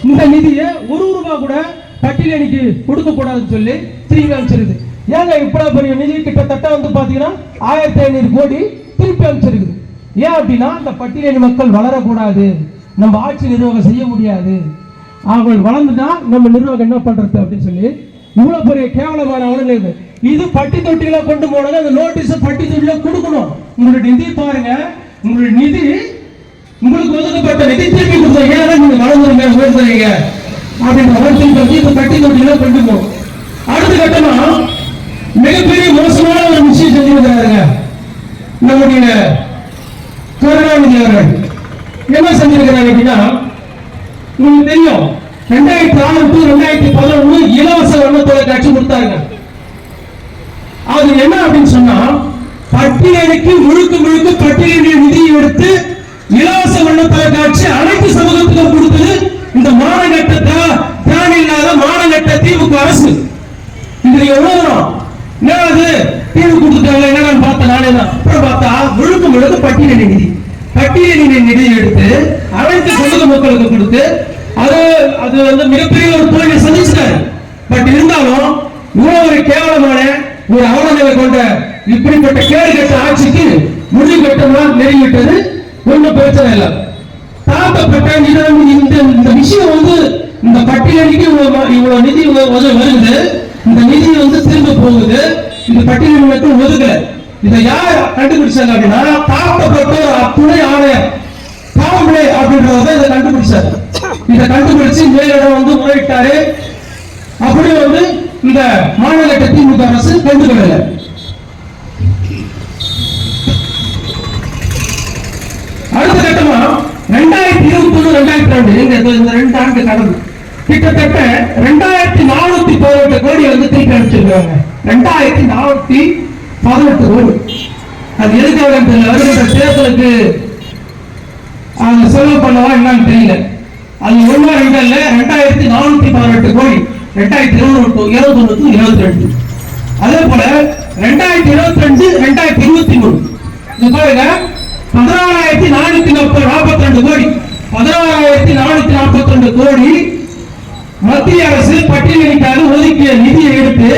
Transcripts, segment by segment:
இந்த நிதியை ₹1 கூட பட்டியலணிக்கு கொடுக்க கூடாதுன்னு சொல்லி திருப்பி அமைச்சிருக்குது. ஏங்க இவ்வளவு பெரிய நிதி கிட்டத்தட்ட வந்து பாத்தீங்கன்னா 1500 கோடி திருப்பி அமைச்சிருக்குது. ஏன் அப்படின்னா இந்த பட்டியலணி மக்கள் வளரக்கூடாது, நம்ம ஆட்சி நிர்வாகம் செய்ய முடியாது, அவங்க வளர்ந்துட்டா நம்ம நிர்வாகம் என்ன பண்றது அப்படின்னு சொல்லி இவ்வளவு பெரிய கேவலமான அவனுங்க. இது பட்டி தொட்டிகளை கொண்டு போனது அந்த நோட்டீஸ் பட்டி தொட்டில கொடுக்கணும். உங்களுடைய நிதி பாருங்க, உங்களுடைய நிதி உங்களுக்கு ஒதுக்கப்பட்ட நிதி திருப்பி கொடுத்தீங்க, நீங்க வளர்ந்துருங்க உயர்ந்துறீங்க அப்படின்ற பட்டி தொட்டிகளை கொண்டு போகும். அடுத்த கட்டமா மிகப்பெரிய மோசமான ஒரு விஷயம் செஞ்சிருக்கிறாருங்க நம்முடைய கருணாநிதி அவர்கள். என்ன செஞ்சிருக்கிறாங்க அப்படின்னா, உங்களுக்கு தெரியும் 2006 to 2011 இலவச வண்ண தொலைக்காட்சி கொடுத்தாங்க. அது என்ன அப்படின்னு சொன்னா, பட்டியலுக்கு முழுக்க முழுக்க பட்டியலின் நிதியை எடுத்து இலவச வண்ண தொலைக்காட்சி அனைத்து சமூகத்துக்கும் கொடுத்தது இந்த மானகட்ட திராணி இல்லாத மானகட்ட திமுக அரசு. இது எவ்வளவு என்னது தீர்வு கொடுத்துட்டாங்க என்னன்னு பார்த்தா நானே தான். அப்புறம் பார்த்தா முழுக்க முழுக்க பட்டியலின் நிதி, பட்டியலின் நிதியை எடுத்து அனைத்து சமூக மக்களுக்கு கொடுத்து அது வந்து மிகப்பெரிய ஒரு தோல்வியை சந்திச்சிட்டாரு. பட் இருந்தாலும் இவ்வளவு ஒரு கேவலமான ஒரு அவலநிலை கொண்ட இப்படிப்பட்ட கேடு கட்ட ஆட்சிக்கு முடிவு கட்டமா நெருங்கிட்டது ஒன்றும் பிரச்சனை இல்லை. தாக்கப்பட்ட இந்த விஷயம் வந்து இந்த பட்டியலுக்கு இவ்வளவு நிதி வருது, இந்த நிதி வந்து திரும்ப போகுது, இந்த பட்டியல் மட்டும் ஒதுக்கல. இதை யார் கண்டுபிடிச்சாங்க அப்படின்னா, தாக்கப்பட்ட துணை ஆணையர் காவல்துறை அப்படின்றத இதை கண்டுபிடிச்சாரு. இதை கண்டுபிடிச்சு மேலிடம் வந்து முறையிட்டாரு. அப்படியே வந்து இந்த மாநில திமுக அரசு கண்டுகொள்ளல. அடுத்த கட்டமா 2021-2022 இந்த 2 ஆண்டு கடந்து கிட்டத்தட்ட 2418 கோடி வந்து திருப்பி அனுப்பிச்சிருக்காங்க. 2418 கோடி. அது எதுக்காக வருகின்ற தேர்தலுக்கு செலவு பண்ணவா என்னன்னு தெரியல. அது 2418 கோடி 2021-22. அதே போல 2022-2023 பாருங்க 16,442 கோடி. 16,442 கோடி மத்திய அரசு பட்டியலிட்டாக ஒதுக்கிய நிதியை எடுத்து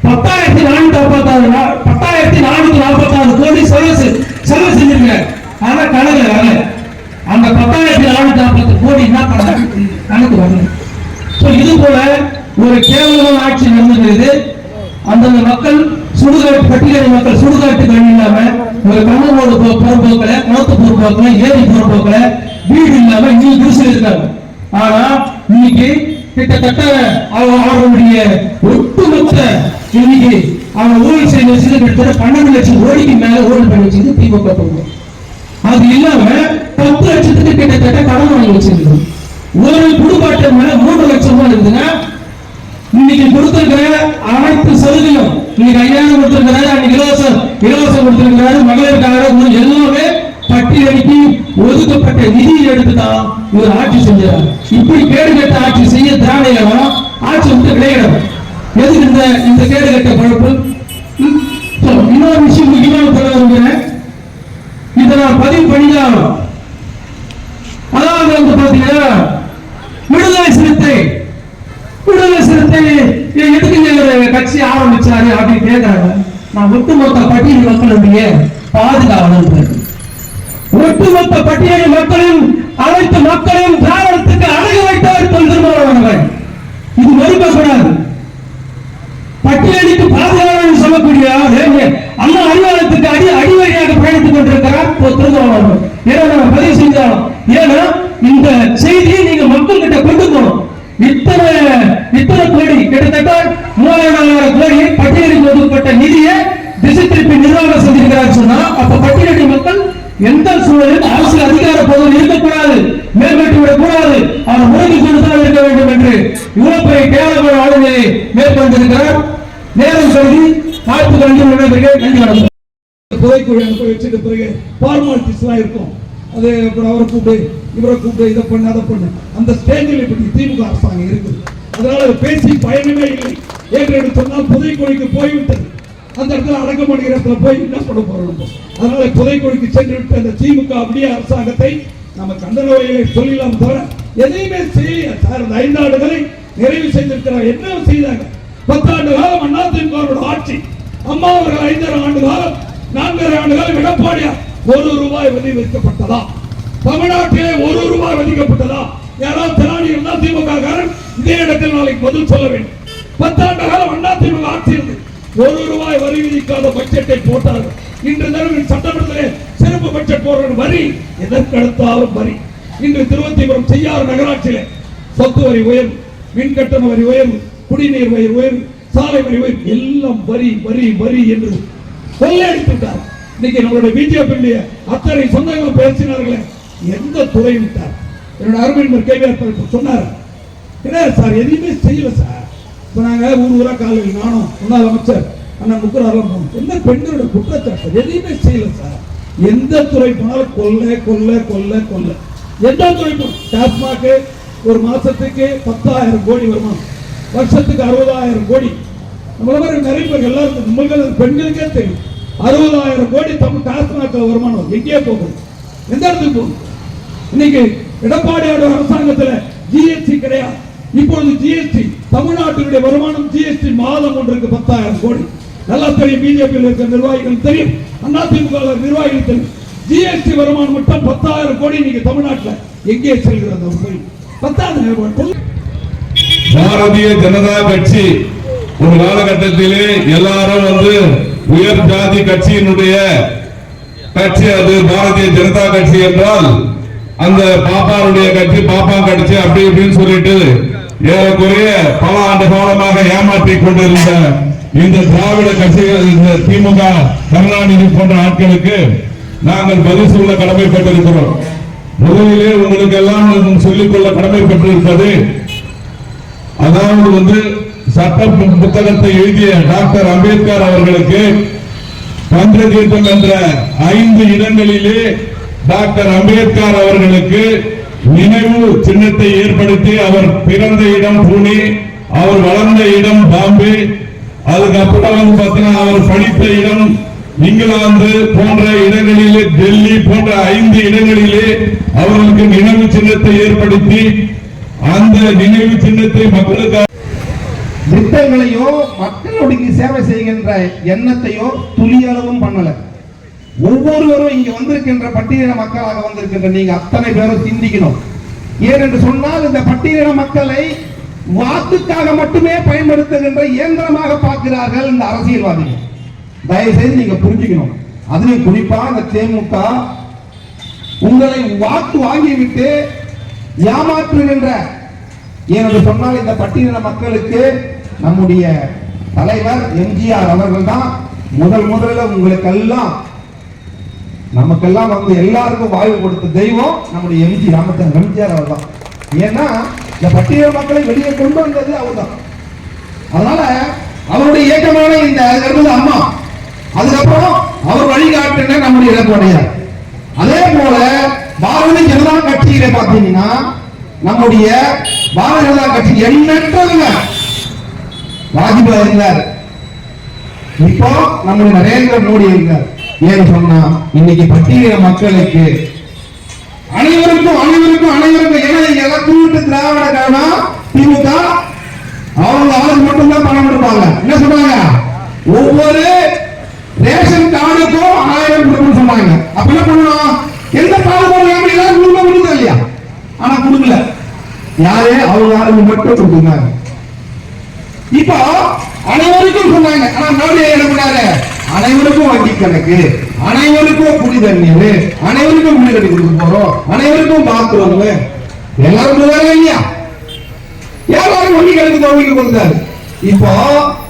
10,446 கோடி செலவு செஞ்சிருக்க. ஆனா கணக்கு வரல. அந்த 10,440 கோடி என்ன பண்ண கணக்கு வரல. இது போல ஒரு கேவலமான ஆட்சி நடந்துகிறது. அந்தந்த மக்கள் சுடுகாட்டு பட்டியலி மக்கள் சுடுகாட்டு கண் இல்லாம ஒரு கண்ணோடு புறம்போக்கல, குளத்து புறம்போக்கல, ஏரி புறம்போக்கல, வீடு இல்லாம இன்னும் குடிசையில் இருக்காங்க. ஆனா இன்னைக்கு கிட்டத்தட்ட அவர்களுடைய ஒட்டுமொத்த இன்னைக்கு அவங்க ஊழல் செய்ய வச்சது கிட்டத்தட்ட 12 லட்சம் கோடிக்கு மேல ஊழல் பண்ணி வச்சது திமுக. அது இல்லாம 10 லட்சத்துக்கு கிட்டத்தட்ட கடன் வாங்கி வச்சிருக்கு. ஒரு குடும்பத்தை மேல 3 லட்சம் ரூபாய் இருக்குதுன்னா, இன்னைக்கு கொடுத்திருக்கிற அனைத்து சலுகையும் இன்னைக்கு 5000 கொடுத்திருக்கிறாரு, அன்னைக்கு இலவசம் கொடுத்திருக்கிறாரு, மகளிருக்காக எல்லாமே பட்டியலுக்கு ஒதுக்கப்பட்ட நிதியை எடுத்துதான் ஒரு ஆட்சி செஞ்சார். இப்படி கேடுகட்ட ஆட்சி செய்ய திராணிகளும் ஆட்சி வந்து விளையிடும். எதுக்கு இந்த கேடுகட்ட பழப்பு? இன்னொரு விஷயம் முக்கியமான சொல்ல விரும்புகிறேன். இதை நான் பதிவு பண்ணிதான். அதாவது வந்து பாத்தீங்கன்னா, விடுதலை சிறுத்தை எதுக்கு கட்சி ஆரம்பிச்சாரு அப்படின்னு கேட்கிறாங்க. நான் ஒட்டுமொத்த பட்டியல் மக்களுடைய பாதுகாவலன், ஒட்டுமொத்த பட்டியல் மக்களின் அனைத்து மக்களையும் திராவிடத்துக்கு அடகு வைத்தவர் திருமாவளவன். இது மறுக்கக்கூடாது. பட்டியலுக்கு பாதுகாவலன் சொல்லக்கூடிய அண்ணா அறிவாலயத்துக்கு அடிவழியாக பயணித்துக் கொண்டிருக்கிறார் திருமாவளவன். ஏன்னா நம்ம பதிவு செஞ்சாலும், ஏன்னா இந்த செய்தியை நீங்க மக்கள் கிட்ட கொண்டு போகணும். இத்தனை கோடி கிட்டத்தட்ட 3000 கோடி பட்டியலுக்கு ஒதுக்கப்பட்ட நிதியை திசை திருப்பி நிர்வாகம் செஞ்சிருக்கிறார் சொன்னா, அப்ப பட்டியலி மக்கள் எந்த சூழலில் அரசியல் அதிகார பகுதியில் இருக்கக்கூடாது, மேம்பட்டு விடக்கூடாது, அவர் முறைக்கு கொண்டுதான் இருக்க வேண்டும் என்று இவ்வளவு பெரிய கேவலமான ஆளுநரை மேற்கொண்டிருக்கிறார். நேரம் கருதி வாய்ப்பு கல்வி நண்பர்கள் நன்றி வணக்கம். புதைக்குழு வச்சுட்டு பிறகு ஃபார்மாலிட்டிஸ் எல்லாம் இருக்கும். அது அவரை கூப்பிட்டு இவரை கூப்பிட்டு இதை பண்ணு அதை பண்ணு, அந்த ஸ்டேஜில் இப்படி திமுக அரசாங்கம் இருக்குது. அதனால பேசி பயனுமே இல்லை. ஏற்கனவே சொன்னால் புதைக்குழிக்கு போய்விட்டது. அந்த இடத்துல அடக்கமணி இடத்துல போய் என்ன பண்ண போறோம்? அதனால புதைக்குழிக்கு சென்று விட்டு அந்த திமுக அப்படியே அரசாங்கத்தை நம்ம கண்டன வகையை சொல்லலாம் தவிர எதையுமே செய்யலையா சார்? இந்த 5 ஆண்டுகளை நிறைவு செய்திருக்கிறார். என்ன செய்தாங்க? 10 ஆண்டு காலம் அதிமுக ஆட்சி. அம்மா அவர்கள் 5 ஆண்டு காலம் 4 ஆண்டு காலம் எடப்பாடியார் 1 ரூபாய் வரி விதிக்கப்பட்டதா? தமிழ்நாட்டிலே 1 ரூபாய் வதிக்கப்பட்டதா? யாராவது திராணி இருந்தால் திமுக காரன் இதே இடத்தில் நாளைக்கு பதில் சொல்ல வேண்டும். 10 ஆண்டு காலம் அதிமுக ஆட்சி இருந்து 1 ரூபாய் வரி விதிக்காத பட்ஜெட்டை போட்டார்கள். இன்று தினம் சட்டமன்றத்திலே சிறப்பு பட்ஜெட் போடுற வரி எதற்கெடுத்தாலும் வரி. இன்று திருவனந்தபுரம் செய்யாறு நகராட்சியிலே சொத்து வரி உயர்வு, மின் கட்டண வரி உயர்வு, குடிநீர் வரி உயர்வு, சாலை வரி உயர்வு, எல்லாம் வரி வரி வரி என்று கொள்ளையடித்துட்டார். இன்னைக்கு நம்மளுடைய பிஜேபி அத்தனை சொந்தங்கள் பேசினார்களே, எந்த துறை விட்டார்? என்னோட அருமையினர் கேள்வி சொன்னார், என்ன சார் எதுவுமே செய்யல சார். இப்ப நாங்க ஊரா காலையில் நானும் முன்னாள் அமைச்சர் அண்ணன் முக்குராலாம் போனோம். என்ன பெண்களோட குற்றச்சாட்டு எதையுமே செய்யல சார். எந்த துறை போனாலும் கொல்ல கொல்ல கொல்ல கொல்ல. எந்த துறை டாஸ்மாக் ஒரு மாசத்துக்கு 10,000 கோடி வருமானம், வருஷத்துக்கு 60,000 கோடி. நம்மள மாதிரி நிறைய பேர் எல்லாருக்கும் நம்மளுக்கு பெண்களுக்கே தெரியும். 60,000 கோடி தமிழ் டாஸ்மாக் வருமானம் எங்கேயே போகும்? எந்த இடத்துக்கு போகும்? இன்னைக்கு எடப்பாடியோட அரசாங்கத்தில் ஜிஎஸ்டி கிடையாது. இப்பொழுது ஜிஎஸ்டி தமிழ்நாட்டினுடைய வருமானம் ஜிஎஸ்டி மாதம் ஒன்றுக்கு 10,000 கோடி. நல்லா தெரியும், பிஜேபியில் இருக்கிற நிர்வாகிகள் தெரியும், அதிமுக நிர்வாகிகள் தெரியும். ஜிஎஸ்டி வருமானம் மட்டும் 10,000 கோடி இன்னைக்கு தமிழ்நாட்டில் எங்கே செல்கிறது? 10,000 பாரதிய ஜனதா கட்சி ஒரு காலகட்டத்திலே எல்லாரும் உயர் ஜாதி கட்சியினுடைய கட்சி, அது பாரதிய ஜனதா கட்சி என்றால் அந்த பாப்பாருடைய கட்சி, பாப்பா கட்சி அப்படி இப்படின்னு சொல்லிட்டு ஏறக்குறைய பல ஆண்டு காலமாக ஏமாற்றிக் கொண்டிருந்த இந்த திராவிட கட்சிகள், இந்த திமுக கருணாநிதி போன்ற ஆட்களுக்கு நாங்கள் பதில் சொல்ல கடமைப்பட்டிருக்கிறோம். முதலிலே உங்களுக்கு எல்லாம் சொல்லிக்கொள்ள கடமைப்பட்டிருப்பது, அதாவது சட்ட புத்தகத்தை எழுதிய டாக்டர் அம்பேத்கர் அவர்களுக்கு பஞ்சதீர்த்தம் என்ற 5 இடங்களிலே டாக்டர் அம்பேத்கர் அவர்களுக்கு நினைவு சின்னத்தை ஏற்படுத்தி, அவர் பிறந்த இடம் புனே, அவர் வளர்ந்த இடம் பாம்பே, அதுக்கப்புறம் பார்த்தீங்கன்னா அவர் படித்த இடம் இங்கிலாந்து போன்ற இடங்களிலே, டெல்லி போன்ற 5 இடங்களிலே அவர்களுக்கு நினைவு சின்னத்தை ஏற்படுத்தி அந்த நினைவு சின்னத்தை மக்களுக்கு திட்டங்களையோ மக்களுடைய சேவை செய்கின்ற எண்ணத்தையோ துளியளவும் பண்ணல. ஒவ்வொருவரும் இங்க வந்திருக்கின்ற பட்டியலின மக்களாக வந்திருக்கின்ற நீங்க அத்தனை பேரும் சிந்திக்கணும். ஏனென்று சொன்னால் இந்த பட்டியலின மக்களை வாக்குக்காக மட்டுமே பயன்படுத்துகின்ற இயந்திரமாக பார்க்கிறார்கள் இந்த அரசியல்வாதிகள். தயவு செய்து நீங்க புரிஞ்சுக்கணும். அதுலயும் குறிப்பா இந்த தேமுக உங்களை வாக்கு வாங்கிவிட்டு ஏமாற்றுகின்ற, ஏனென்று சொன்னால் இந்த பட்டியலின மக்களுக்கு நம்முடைய தலைவர் எம்ஜிஆர் அவர்கள் தான் முதல்ல உங்களுக்கெல்லாம் நமக்கெல்லாம் எல்லாருக்கும் வாய்ப்பு கொடுத்த தெய்வம் நம்முடைய எம்ஜிஆர் அவர் தான். ஏன்னா இந்த பட்டியல மக்களை வெளியே கொண்டு வந்தது அவர் தான். அதனால அவருடைய இயக்கமான இந்த அம்மா, அதுக்கப்புறம் அவர் வழிகாட்டுன நம்முடைய எடப்பாடியார். அதே போல பாரதிய ஜனதா கட்சியில பாத்தீங்கன்னா நம்முடைய பாரதிய ஜனதா கட்சி எண்ணற்றவங்க வாஜ்பாய் இருந்தார், இப்போ நம்முடைய நரேந்திர மோடி இருந்தார். ஏன்னு சொன்னா இன்னைக்கு பட்டியலின மக்களுக்கு அனைவருக்கும் ஏன்னா கூட்டு திராவிட கழகம் திமுக அவங்க ஆளுக்கு மட்டும்தான் பணம் கொடுப்பாங்க. என்ன சொன்னாங்க? ஒவ்வொரு ரேஷன் கார்டுக்கும் 1000 கொடுக்கணும்னு சொன்னாங்க. அப்ப என்ன பண்ணணும்? எந்த பாதுகாப்பு எல்லாரும் கொடுக்க இல்லையா? ஆனா கொடுக்கல. யாரே அவங்க ஆளுக்கு மட்டும் கொடுத்தாங்க. இப்போ அனைவருக்கும் சொன்னாங்க. ஆனா மோடி என்ன பண்ணாரு? அனைவருக்கும் வங்கி கணக்கு, அனைவருக்கும் குடி தண்ணீர், அனைவருக்கும் வீடு கட்டி கொடுக்க போறோம், அனைவருக்கும் பாத்ரூம், எல்லாரும் இல்லையா? எல்லாரும் வங்கி கணக்கு கொடுத்தாரு. இப்போ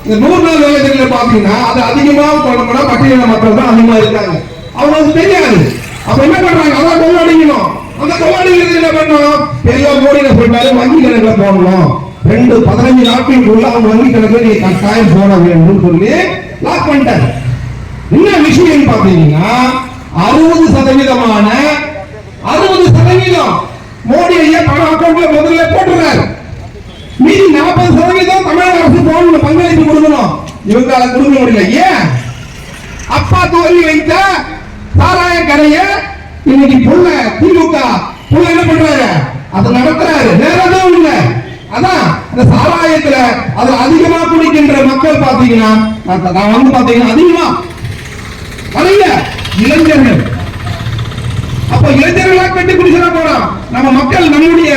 இந்த 100 நாள் வேலை திட்டத்துல பாத்தீங்கன்னா அது அதிகமா பண்ணணும்னா பட்டியலின மக்கள் தான் அதிகமா இருக்காங்க. அவங்களுக்கு தெரியாது. அப்ப என்ன பண்றாங்க? அதான் கொள்ளாடிக்கணும். அந்த கொள்ளாடிக்கிறது என்ன பண்ணணும்? பெரிய மோடியில சொல்லிட்டாரு வங்கி கணக்குல போடணும், 15 நாட்களுக்குள்ள அவங்க வங்கி கணக்குல நீங்க கட்டாயம் போட வேண்டும் சொல்லி லாக் பண்ணிட்டாரு. என்ன விஷயம் பாத்தீங்கன்னா 60% மோடி ஐயா பணம் அக்கௌண்ட்ல முதல்ல போட்டுறாரு. மீதி 40% தமிழக அரசு போடணும், பங்களிப்பு கொடுக்கணும். இவங்களால கொடுக்க முடியல. ஏன்? அப்பா தோல்வி வைத்த சாராய கடையை இன்னைக்கு புள்ள திமுக புள்ள என்ன பண்றாரு? அது நடத்துறாரு, வேற எதுவும் இல்ல. அதான் இந்த சாராயத்துல அது அதிகமா குடிக்கின்ற மக்கள் பாத்தீங்கன்னா நான் வந்து பாத்தீங்கன்னா அதிகமா நிறைய இளைஞர்கள். அப்ப இளைஞர்களா கட்டி குடிச்சா போறோம். நம்ம மக்கள் நம்முடைய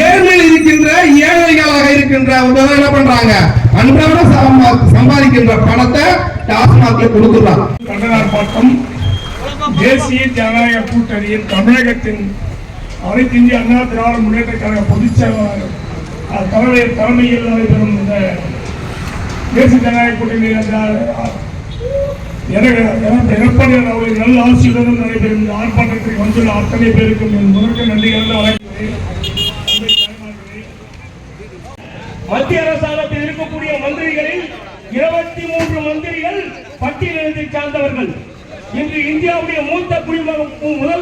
ஏழ்மையில் இருக்கின்ற ஏழைகளாக இருக்கின்ற என்ன பண்றாங்க, அன்றாட சம்பாதிக்கின்ற பணத்தை டாஸ்மாக்ல கொடுத்துறாங்க. கண்டனார்ப்பாட்டம் தேசிய ஜனநாயக கூட்டணியின் தமிழகத்தின் அனைத்து இந்திய அண்ணா திராவிட முன்னேற்ற கழக பொதுச் செயலாளர் தலைமையில் நடைபெறும் இந்த தேசிய ஜனநாயக கூட்டணி எடப்பாடி அவர்களின் நல்ல ஆட்சியுடனும் நடைபெறும் இந்த ஆர்ப்பாட்டத்திற்கு வந்துள்ள அத்தனை பேருக்கும் என் முதற்க நன்றி கலந்து வழங்குகிறேன். மத்திய அரசாங்கத்தில் இருக்கக்கூடிய மந்திரிகளில் 23 மந்திரிகள் பட்டியலினத்தை சார்ந்தவர்கள். இன்று இந்தியாவுடைய முதல்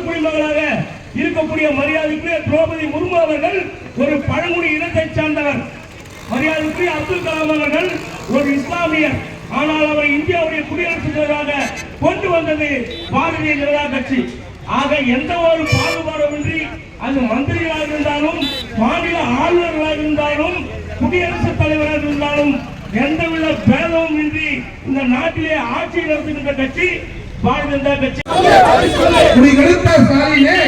குடிமகளாக இருக்கக்கூடிய மரியாதைக்குரிய திரௌபதி முர்மு அவர்கள் ஒரு பழங்குடி இனத்தை சார்ந்தவர். மரியாதைக்குரிய அப்துல் கலாம் அவர்கள் ஒரு இஸ்லாமியர். ஆனால் அவர் இந்தியாவுடைய குடியரசுத் தலைவராக கொண்டு வந்தது பாரதிய ஜனதா கட்சி. ஆக எந்த ஒரு பாகுபாடுமின்றி அது மந்திரிகளாக இருந்தாலும் மாநில ஆளுநர்களாக இருந்தாலும் குடியரசுத் தலைவராக இருந்தாலும் எந்தவித பேதமும் இன்றி இந்த நாட்டிலே ஆட்சி நடத்துகின்ற கட்சி பாரதிய ஜனதா கட்சி. குடிகெடுத்த ஸ்டாலினே,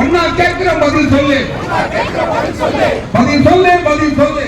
ஒன்னா கேட்கிற பதில் சொல்லு, பதில் சொல்லு, பதில் சொல்லு.